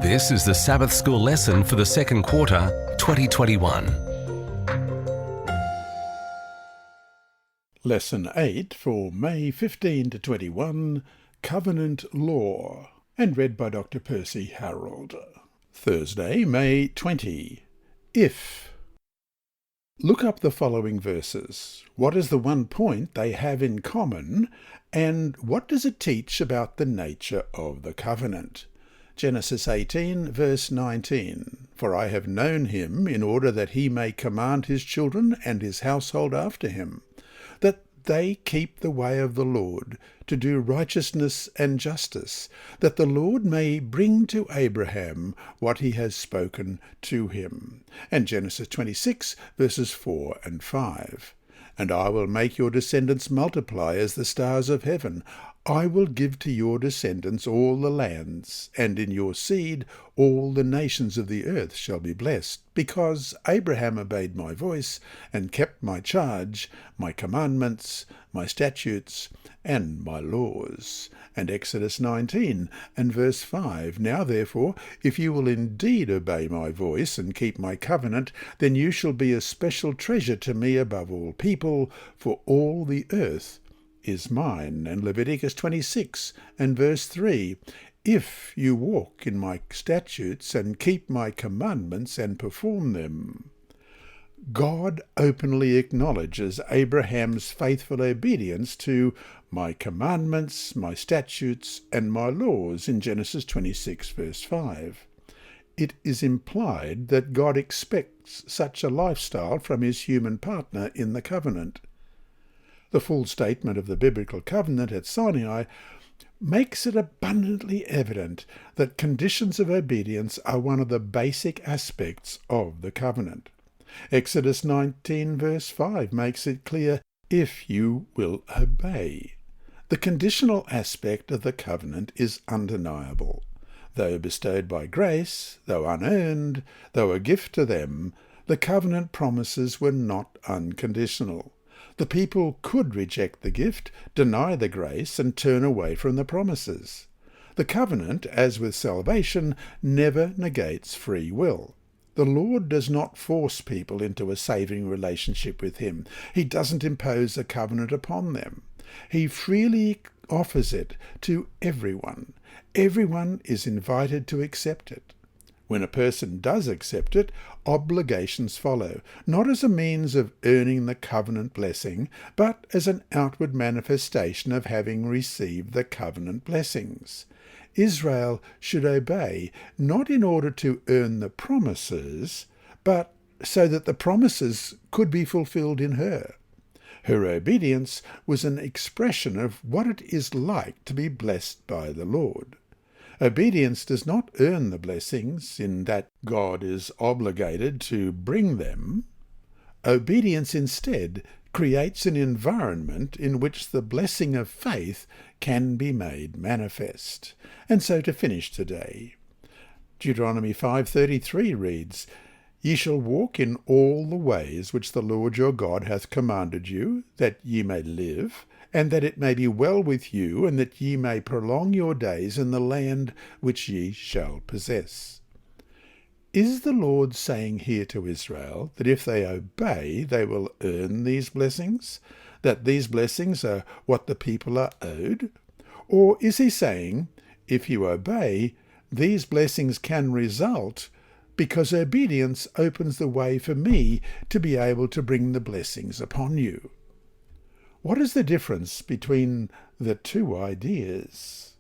This is the Sabbath School lesson for the second quarter, 2021. Lesson 8 for May 15 to 21, Covenant Law, and read by Dr. Percy Harrold. Thursday, May 20. If. Look up the following verses. What is the one point they have in common, and what does it teach about the nature of the covenant? Genesis 18, verse 19. For I have known him in order that he may command his children and his household after him, that they keep the way of the Lord, to do righteousness and justice, that the Lord may bring to Abraham what he has spoken to him. And Genesis 26, verses 4 and 5. And I will make your descendants multiply as the stars of heaven. I will give to your descendants all the lands, and in your seed all the nations of the earth shall be blessed, because Abraham obeyed my voice, and kept my charge, my commandments, my statutes, and my laws. And Exodus 19 and verse 5. Now therefore, if you will indeed obey my voice and keep my covenant, then you shall be a special treasure to me above all people, for all the earth is mine. And Leviticus 26 and verse 3. If you walk in my statutes and keep my commandments and perform them. God openly acknowledges Abraham's faithful obedience to my commandments, my statutes, and my laws in Genesis 26 verse 5. It is implied that God expects such a lifestyle from his human partner in the covenant. The full statement of the biblical covenant at Sinai makes it abundantly evident that conditions of obedience are one of the basic aspects of the covenant. Exodus 19 verse 5 makes it clear, if you will obey. The conditional aspect of the covenant is undeniable. Though bestowed by grace, though unearned, though a gift to them, the covenant promises were not unconditional. The people could reject the gift, deny the grace, and turn away from the promises. The covenant, as with salvation, never negates free will. The Lord does not force people into a saving relationship with him. He doesn't impose a covenant upon them. He freely offers it to everyone. Everyone is invited to accept it. When a person does accept it, obligations follow, not as a means of earning the covenant blessing, but as an outward manifestation of having received the covenant blessings. Israel should obey, not in order to earn the promises, but so that the promises could be fulfilled in her. Her obedience was an expression of what it is like to be blessed by the Lord. Obedience does not earn the blessings in that God is obligated to bring them. Obedience instead creates an environment in which the blessing of faith can be made manifest. And so to finish today, Deuteronomy 5:33 reads, Ye shall walk in all the ways which the Lord your God hath commanded you, that ye may live, and that it may be well with you, and that ye may prolong your days in the land which ye shall possess. Is the Lord saying here to Israel that if they obey, they will earn these blessings, that these blessings are what the people are owed? Or is he saying, if you obey, these blessings can result because obedience opens the way for me to be able to bring the blessings upon you? What is the difference between the two ideas?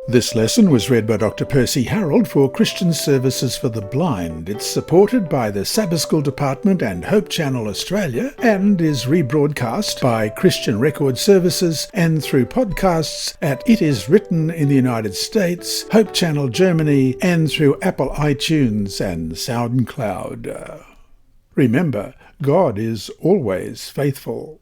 This lesson was read by Dr. Percy Harrold for Christian Services for the Blind. It's supported by the Sabbath School Department and Hope Channel Australia, and is rebroadcast by Christian Record Services and through podcasts at It Is Written in the United States, Hope Channel Germany, and through Apple iTunes and SoundCloud. Remember, God is always faithful.